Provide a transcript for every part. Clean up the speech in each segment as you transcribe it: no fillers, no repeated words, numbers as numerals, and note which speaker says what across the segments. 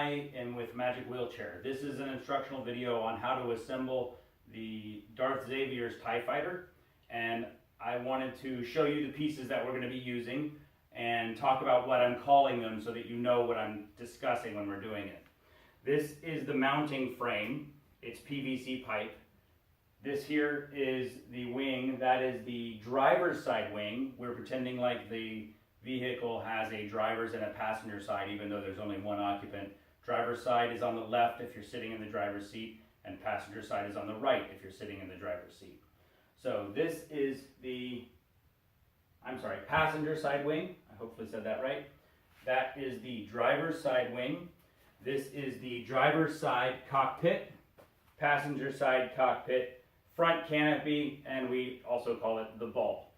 Speaker 1: I am with Magic Wheelchair. This is an instructional video on how to assemble the Darth Xavier's TIE Fighter, and I wanted to show you the pieces that we're going to be using and talk about what I'm calling them so that you know what I'm discussing when we're doing it. This is the mounting frame. It's PVC pipe. This here is the wing. That is the driver's side wing. We're pretending like the vehicle has a driver's and a passenger side, even though there's only one occupant. Driver's side is on the left if you're sitting in the driver's seat, and passenger side is on the right if you're sitting in the driver's seat. So this is the, passenger side wing. I hopefully said that right. That is the driver's side wing. This is the driver's side cockpit, passenger side cockpit, front canopy, and we also call it the ball.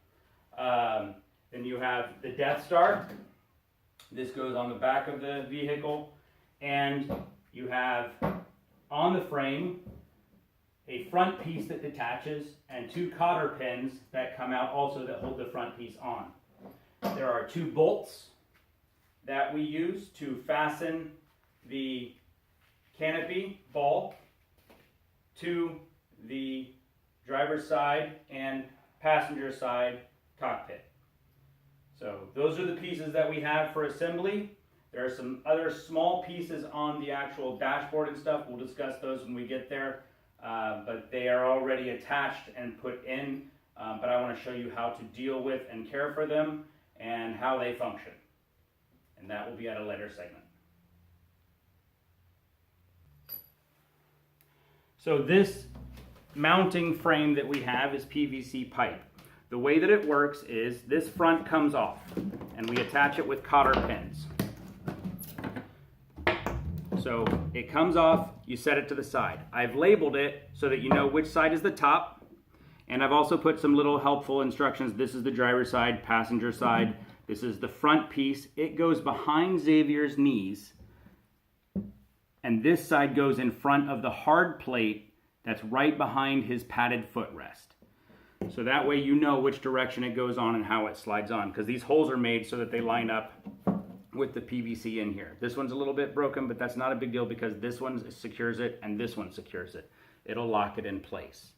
Speaker 1: Then you have the Death Star. This goes on the back of the vehicle. And you have on the frame a front piece that detaches and two cotter pins that come out also that hold the front piece on. There are two bolts that we use to fasten the canopy ball to the driver's side and passenger side cockpit. So those are the pieces that we have for assembly. There are some other small pieces on the actual dashboard and stuff. We'll discuss those when we get there. But they are already attached and put in. But I want to show you how to deal with and care for them and how they function. And that will be at a later segment. So this mounting frame that we have is PVC pipe. The way that it works is this front comes off and we attach it with cotter pins. So it comes off, you set it to the side. I've labeled it so that you know which side is the top, and I've also put some little helpful instructions. This is the driver's side, passenger side. This is the front piece. It goes behind Xavier's knees, and this side goes in front of the hard plate that's right behind his padded footrest. So that way you know which direction it goes on and how it slides on, because these holes are made so that they line up with the PVC in here. This one's a little bit broken, but that's not a big deal because this one secures it and this one secures it. It'll lock it in place.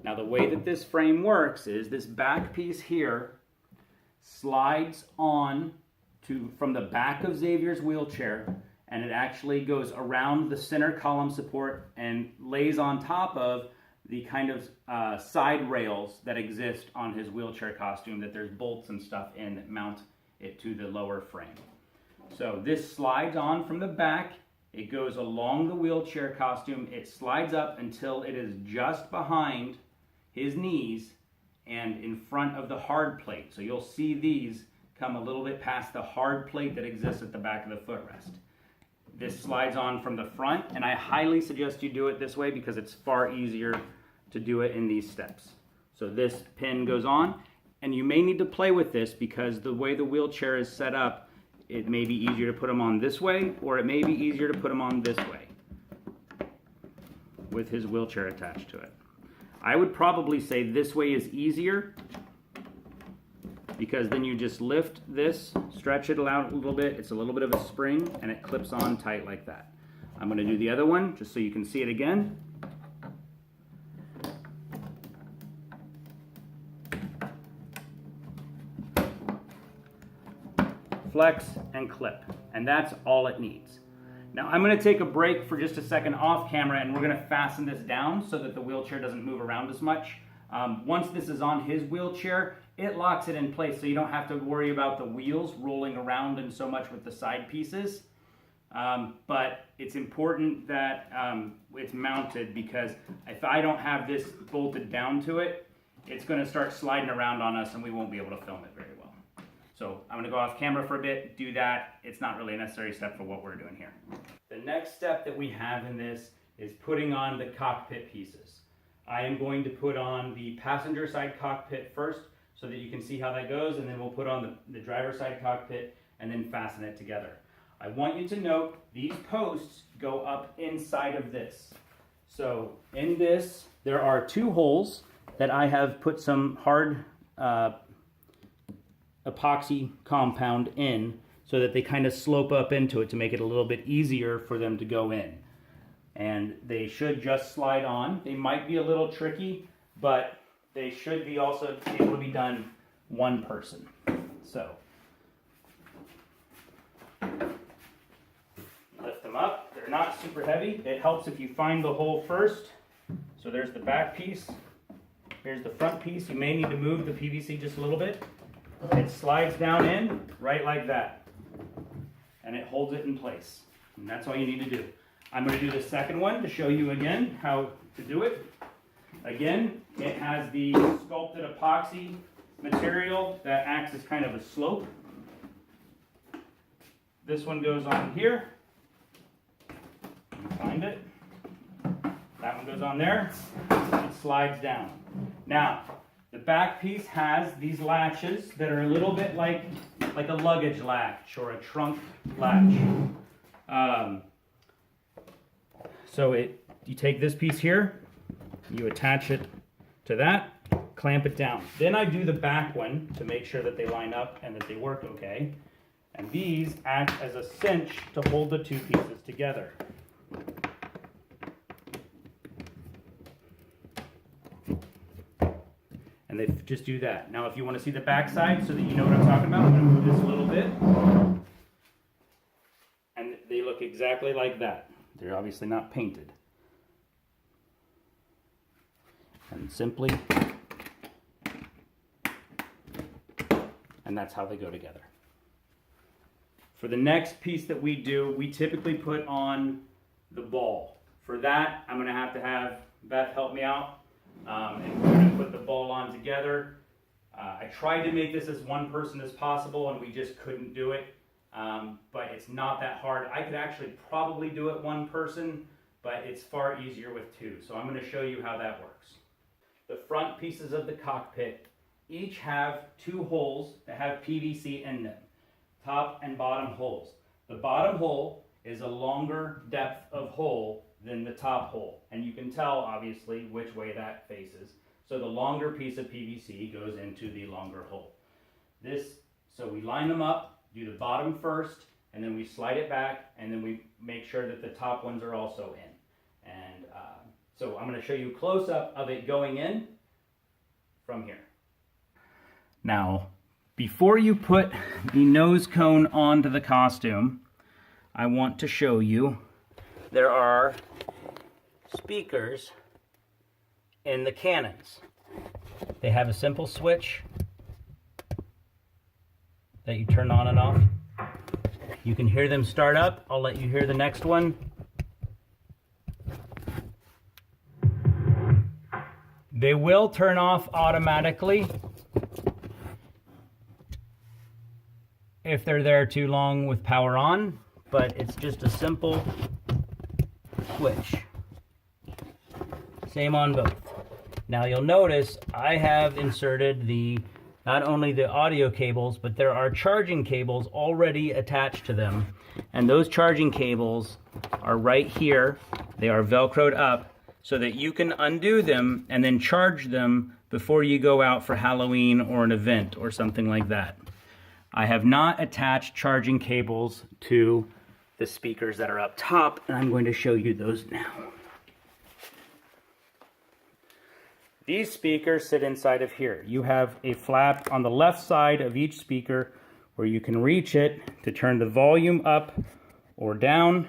Speaker 1: Now the way that this frame works is this back piece here slides on from the back of Xavier's wheelchair, and it actually goes around the center column support and lays on top of the kind of side rails that exist on his wheelchair costume that there's bolts and stuff in that mount it to the lower frame. So this slides on from the back, it goes along the wheelchair costume, it slides up until it is just behind his knees and in front of the hard plate. So you'll see these come a little bit past the hard plate that exists at the back of the footrest. This slides on from the front, and I highly suggest you do it this way because it's far easier to do it in these steps. So this pin goes on, and you may need to play with this because the way the wheelchair is set up, it may be easier to put them on this way, or it may be easier to put them on this way with his wheelchair attached to it. I would probably say this way is easier because then you just lift this, stretch it out a little bit, it's a little bit of a spring, and it clips on tight like that. I'm going to do the other one just so you can see it again. Flex and clip, and that's all it needs. Now I'm going to take a break for just a second off camera, and we're going to fasten this down so that the wheelchair doesn't move around as much. Once this is on his wheelchair, it locks it in place so you don't have to worry about the wheels rolling around and so much with the side pieces. But it's important that it's mounted, because if I don't have this bolted down to it, it's going to start sliding around on us and we won't be able to film it very well. So I'm going to go off camera for a bit, do that. It's not really a necessary step for what we're doing here. The next step that we have in this is putting on the cockpit pieces. I am going to put on the passenger side cockpit first so that you can see how that goes, and then we'll put on the driver's side cockpit and then fasten it together. I want you to note these posts go up inside of this. So in this, there are two holes that I have put some hard epoxy compound in so that they kind of slope up into it to make it a little bit easier for them to go in. And they should just slide on. They might be a little tricky, but they should be also able to be done one person. So lift them up. They're not super heavy. It helps if you find the hole first. So there's the back piece. Here's the front piece. You may need to move the PVC just a little bit. It slides down in right like that. And it holds it in place. And that's all you need to do. I'm going to do the second one to show you again how to do it. Again, it has the sculpted epoxy material that acts as kind of a slope. This one goes on here. You find it. That one goes on there. It slides down. Now, the back piece has these latches that are a little bit like a luggage latch or a trunk latch. So you take this piece here, you attach it to that, clamp it down. Then I do the back one to make sure that they line up and that they work okay. And these act as a cinch to hold the two pieces together. And they just do that. Now if you want to see the back side so that you know what I'm talking about, I'm going to move this a little bit. And they look exactly like that. They're obviously not painted. And simply, and that's how they go together. For the next piece that we do, we typically put on the ball. For that, I'm going to have Beth help me out. And we're going to put the ball on together. I tried to make this as one person as possible, and we just couldn't do it. But it's not that hard. I could actually probably do it one person, but it's far easier with two. So I'm going to show you how that works. The front pieces of the cockpit each have two holes that have PVC in them, top and bottom holes. The bottom hole is a longer depth of hole than the top hole, and you can tell obviously which way that faces. So the longer piece of PVC goes into the longer hole. So we line them up, do the bottom first, and then we slide it back, and then we make sure that the top ones are also in. And so I'm going to show you a close-up of it going in from here. Now, before you put the nose cone onto the costume, I want to show you there are speakers in the cannons. They have a simple switch that you turn on and off. You can hear them start up. I'll let you hear the next one. They will turn off automatically if they're there too long with power on, but it's just a simple switch. Same on both. Now you'll notice I have inserted not only the audio cables, but there are charging cables already attached to them. And those charging cables are right here. They are Velcroed up so that you can undo them and then charge them before you go out for Halloween or an event or something like that. I have not attached charging cables to the speakers that are up top, and I'm going to show you those now. These speakers sit inside of here. You have a flap on the left side of each speaker where you can reach it to turn the volume up or down.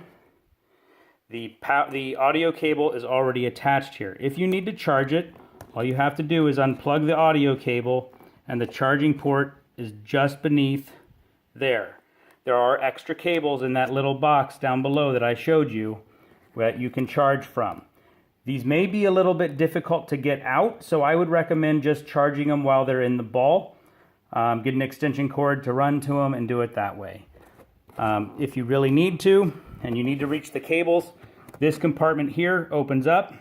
Speaker 1: The audio cable is already attached here. If you need to charge it, all you have to do is unplug the audio cable, and the charging port is just beneath there. There are extra cables in that little box down below that I showed you that you can charge from. These may be a little bit difficult to get out, so I would recommend just charging them while they're in the ball. Get an extension cord to run to them and do it that way. If you really need to, and you need to reach the cables, this compartment here opens up.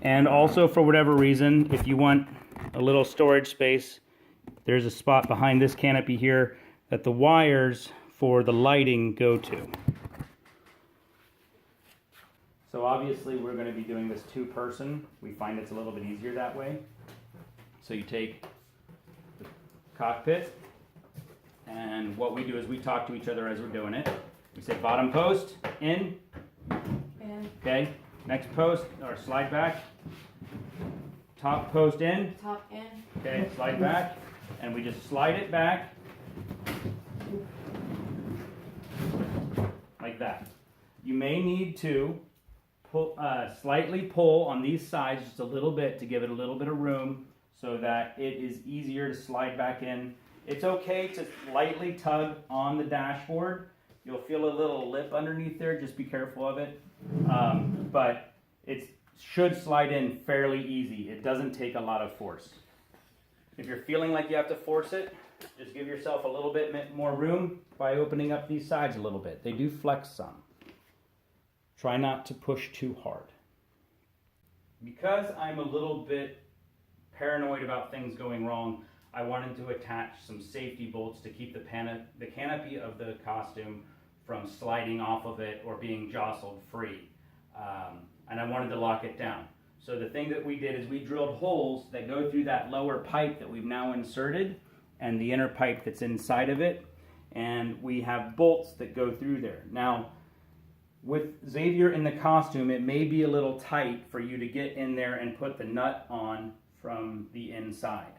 Speaker 1: And also, for whatever reason, if you want a little storage space, there's a spot behind this canopy here that the wires for the lighting go to. So obviously we're going to be doing this two-person. We find it's a little bit easier that way. So you take the cockpit And what we do is we talk to each other as we're doing it. We say bottom post, in. Okay, next post, or slide back. Top post in.
Speaker 2: Top in.
Speaker 1: Okay, slide back. And we just slide it back. Like that. You may need to slightly pull on these sides just a little bit to give it a little bit of room so that it is easier to slide back in. It's okay to lightly tug on the dashboard. You'll feel a little lip underneath there, just be careful of it. But it should slide in fairly easy. It doesn't take a lot of force. If you're feeling like you have to force it, just give yourself a little bit more room by opening up these sides a little bit. They do flex some. Try not to push too hard. Because I'm a little bit paranoid about things going wrong, I wanted to attach some safety bolts to keep the canopy of the costume from sliding off of it or being jostled free. And I wanted to lock it down. So the thing that we did is we drilled holes that go through that lower pipe that we've now inserted and the inner pipe that's inside of it. And we have bolts that go through there. Now, with Xavier in the costume, it may be a little tight for you to get in there and put the nut on from the inside.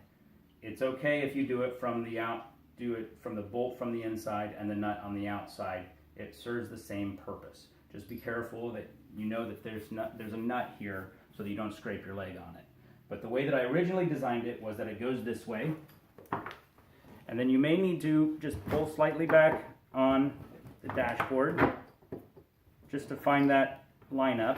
Speaker 1: It's okay if you do it from the bolt from the inside and the nut on the outside. It serves the same purpose. Just be careful that you know that there's a nut here so that you don't scrape your leg on it. But the way that I originally designed it was that it goes this way. And then you may need to just pull slightly back on the dashboard just to find that line up.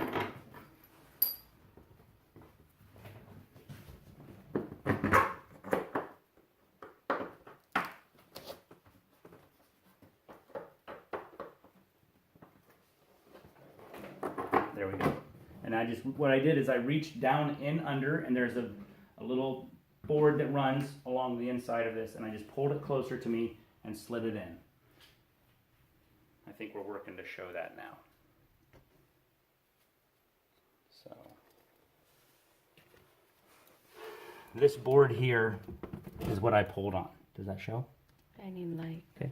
Speaker 1: There we go. And what I did is I reached down in under, and there's a little board that runs along the inside of this, and I just pulled it closer to me and slid it in. I think we're working to show that now. So this board here is what I pulled on. Does that show?
Speaker 2: I need light.
Speaker 1: Okay.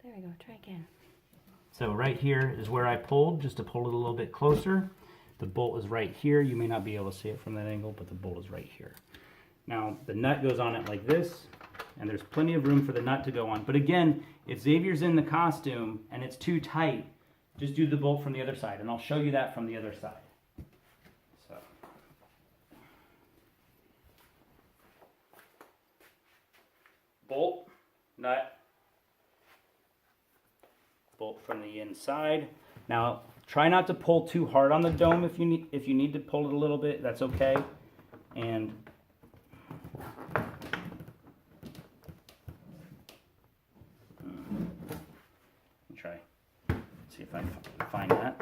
Speaker 2: There we go. Try again.
Speaker 1: So right here is where I pulled, just to pull it a little bit closer. The bolt is right here. You may not be able to see it from that angle, but the bolt is right here. Now the nut goes on it like this, and there's plenty of room for the nut to go on. But again, if Xavier's in the costume and it's too tight, just do the bolt from the other side, and I'll show you that from the other side. So, bolt, nut, bolt from the inside. Now, try not to pull too hard on the dome. If you need to pull it a little bit, that's okay. And try. See if I can find that.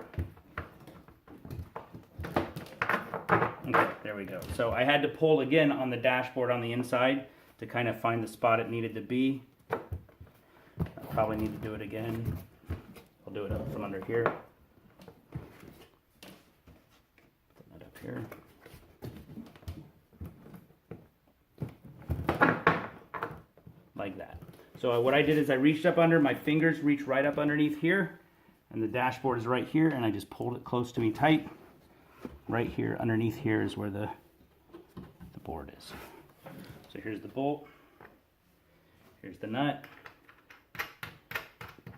Speaker 1: Okay, there we go. So I had to pull again on the dashboard on the inside to kind of find the spot it needed to be. I probably need to do it again. I'll do it up from under here. Put that up here. Like that. So what I did is I reached up under, my fingers reach right up underneath here, and the dashboard is right here, and I just pulled it close to me tight. Right here, underneath here is where the board is. So here's the bolt, here's the nut.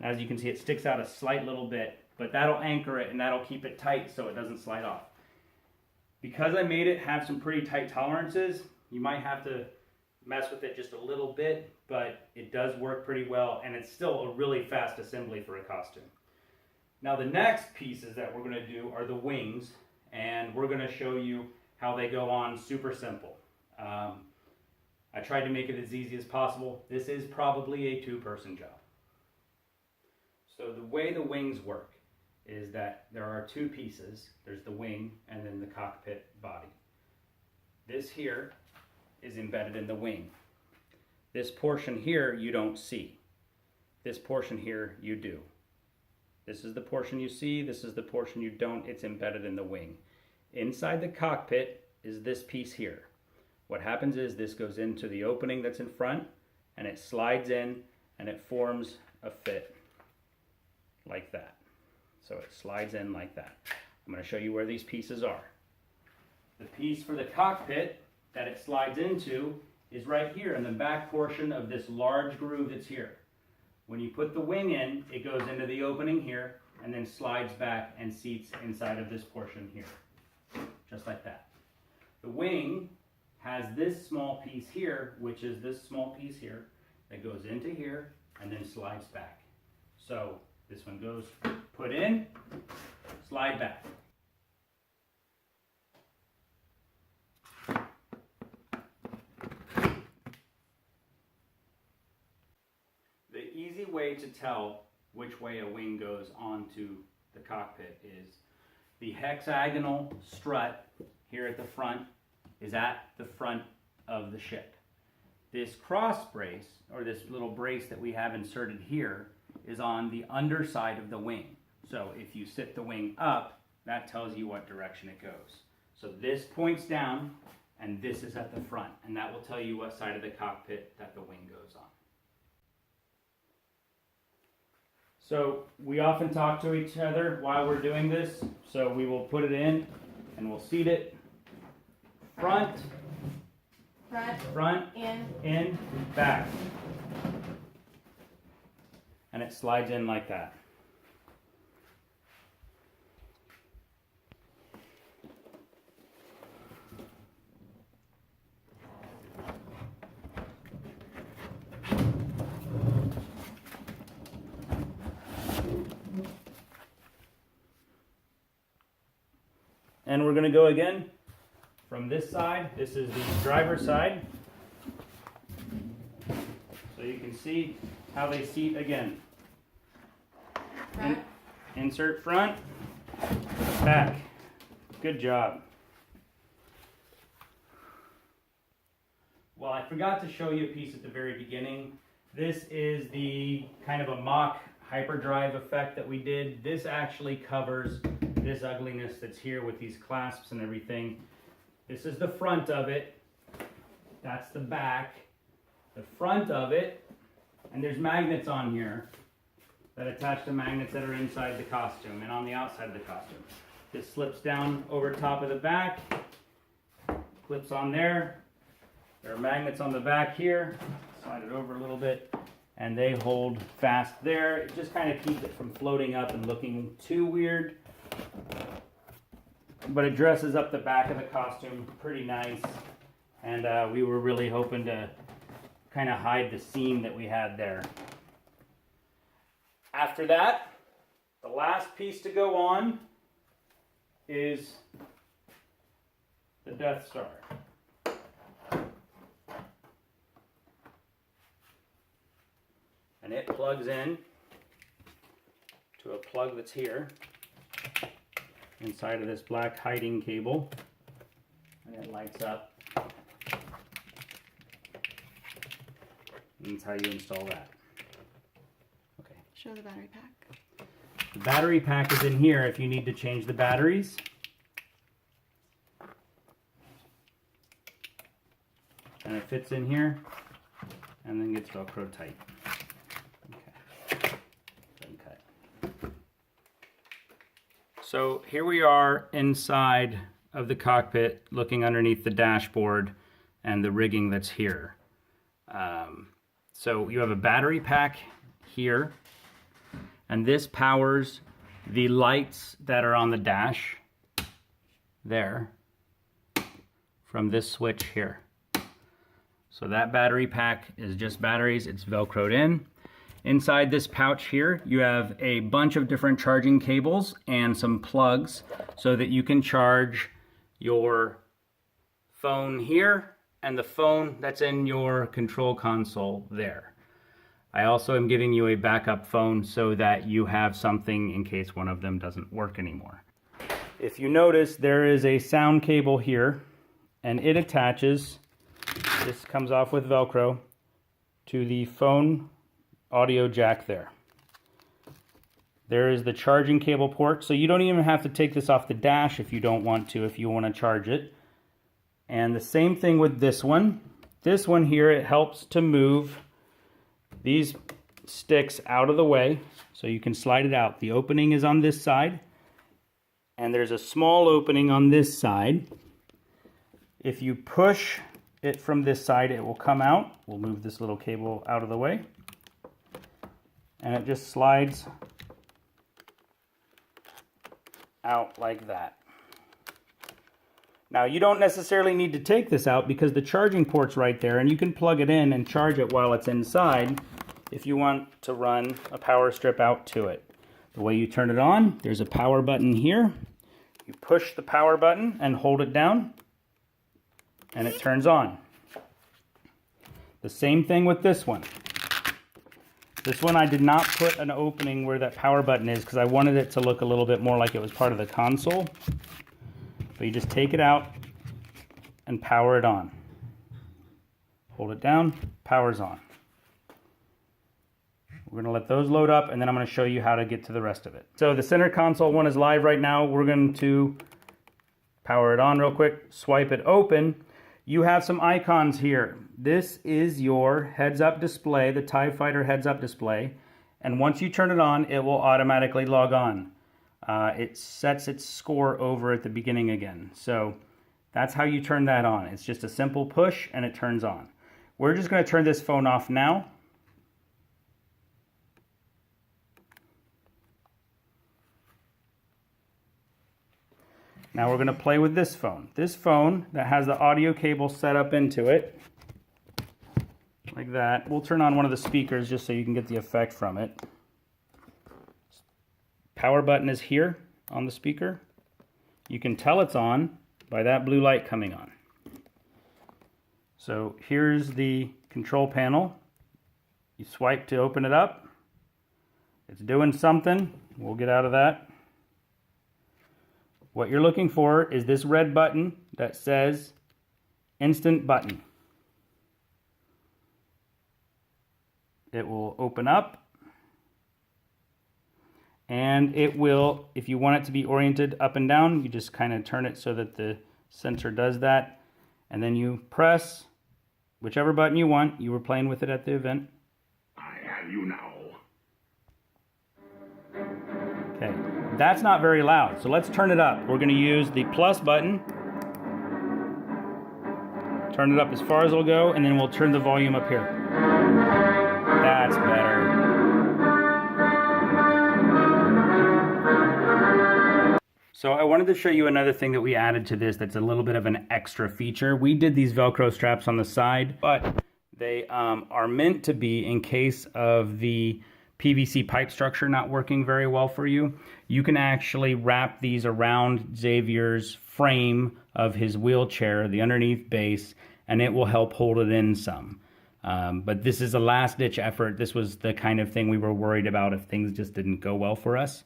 Speaker 1: As you can see, it sticks out a slight little bit, but that'll anchor it and that'll keep it tight so it doesn't slide off. Because I made it have some pretty tight tolerances, you might have to mess with it just a little bit, but it does work pretty well, and it's still a really fast assembly for a costume. Now the next pieces that we're going to do are the wings, and we're going to show you how they go on super simple. I tried to make it as easy as possible. This is probably a two-person job. So the way the wings work is that there are two pieces. There's the wing and then the cockpit body. This here is embedded in the wing. This portion here you don't see. This portion here you do. This is the portion you see, this is the portion you don't. It's embedded in the wing. Inside the cockpit is this piece here. What happens is this goes into the opening that's in front. and it slides in and it forms a fit like that. So it slides in like that. I'm going to show you where these pieces are. The piece for the cockpit that it slides into is right here in the back portion of this large groove that's here. When you put the wing in, it goes into the opening here and then slides back and seats inside of this portion here, just like that. The wing has this small piece here, which is this small piece here, that goes into here and then slides back. So this one goes put in, slide back. The easy way to tell which way a wing goes onto the cockpit is the hexagonal strut here at the front is at the front of the ship. This cross brace, or this little brace that we have inserted here, is on the underside of the wing. So if you sit the wing up, that tells you what direction it goes. So this points down, and this is at the front, and that will tell you what side of the cockpit that the wing goes on. So we often talk to each other while we're doing this, so we will put it in and we'll seat it front, in, back. And it slides in like that. And we're going to go again from this side. This is the driver's side. So you can see how they seat again. Insert front, back. Good job. Well, I forgot to show you a piece at the very beginning. This is the kind of a mock hyperdrive effect that we did. This actually covers this ugliness that's here with these clasps and everything. This is the front of it. That's the back. The front of it, and there's magnets on here that attach to magnets that are inside the costume and on the outside of the costume. This slips down over top of the back, clips on there. There are magnets on the back here. Slide it over a little bit, and they hold fast there. It just kind of keeps it from floating up and looking too weird. But it dresses up the back of the costume pretty nice, and we were really hoping to kind of hide the seam that we had there. After that, the last piece to go on is the Death Star. And it plugs in to a plug that's here inside of this black hiding cable, and it lights up. And that's how you install that. Okay.
Speaker 3: Show the battery pack.
Speaker 1: The battery pack is in here if you need to change the batteries. And it fits in here and then gets Velcro tight. Okay. Uncut. So here we are inside of the cockpit, looking underneath the dashboard and the rigging that's here. So you have a battery pack here, and this powers the lights that are on the dash there from this switch here. So that battery pack is just batteries, it's Velcroed in. Inside this pouch here, you have a bunch of different charging cables and some plugs so that you can charge your phone here and the phone that's in your control console there. I also am giving you a backup phone so that you have something in case one of them doesn't work anymore. If you notice, there is a sound cable here, and it attaches, this comes off with Velcro, to the phone audio jack there. There is the charging cable port, so you don't even have to take this off the dash if you don't want to, if you want to charge it. And the same thing with this one. This one here, it helps to move these sticks out of the way so you can slide it out. The opening is on this side, and there's a small opening on this side. If you push it from this side, it will come out. We'll move this little cable out of the way, and it just slides out like that. Now, you don't necessarily need to take this out because the charging port's right there, and you can plug it in and charge it while it's inside if you want to run a power strip out to it. The way you turn it on, there's a power button here. You push the power button and hold it down, and it turns on. The same thing with this one. This one I did not put an opening where that power button is because I wanted it to look a little bit more like it was part of the console. But you just take it out and power it on. Hold it down, power's on. We're going to let those load up, and then I'm going to show you how to get to the rest of it. So the center console one is live right now. We're going to power it on real quick, swipe it open. You have some icons here. This is your heads-up display, the TIE Fighter heads-up display. And once you turn it on, it will automatically log on. It sets its score over at the beginning again. So that's how you turn that on. It's just a simple push and it turns on. We're just going to turn this phone off now. Now we're going to play with this phone. This phone that has the audio cable set up into it, like that. We'll turn on one of the speakers just so you can get the effect from it. Power button is here on the speaker. You can tell it's on by that blue light coming on. So here's the control panel. You swipe to open it up. It's doing something. We'll get out of that. What you're looking for is this red button that says instant button. It will open up, and it will, if you want it to be oriented up and down, you just kind of turn it so that the sensor does that, and then you press whichever button you want. You were playing with it at the event.
Speaker 4: I have you now.
Speaker 1: Okay, that's not very loud, so let's turn it up. We're going to use the plus button. Turn it up as far as it'll go, and then we'll turn the volume up here. That's better. So I wanted to show you another thing that we added to this that's a little bit of an extra feature. We did these Velcro straps on the side, but they are meant to be in case of the PVC pipe structure not working very well for you. You can actually wrap these around Xavier's frame of his wheelchair, the underneath base, and it will help hold it in some. But this is a last-ditch effort. This was the kind of thing we were worried about if things just didn't go well for us.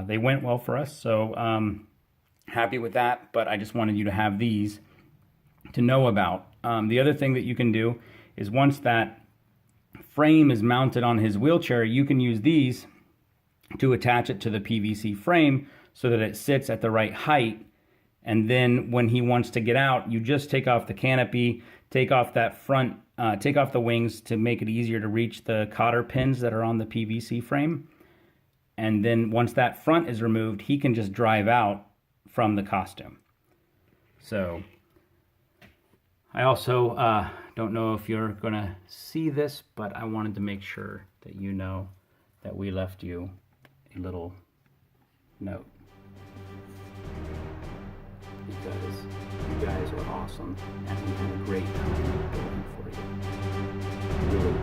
Speaker 1: They went well for us, so happy with that, but I just wanted you to have these to know about. The other thing that you can do is once that frame is mounted on his wheelchair, you can use these to attach it to the PVC frame so that it sits at the right height. And then when he wants to get out, you just take off the canopy, take off that front, take off the wings to make it easier to reach the cotter pins that are on the PVC frame. And then once that front is removed, he can just drive out from the costume. So I also don't know if you're gonna see this, but I wanted to make sure that you know that we left you a little note. Because you guys were awesome and we had a great time building for you. Really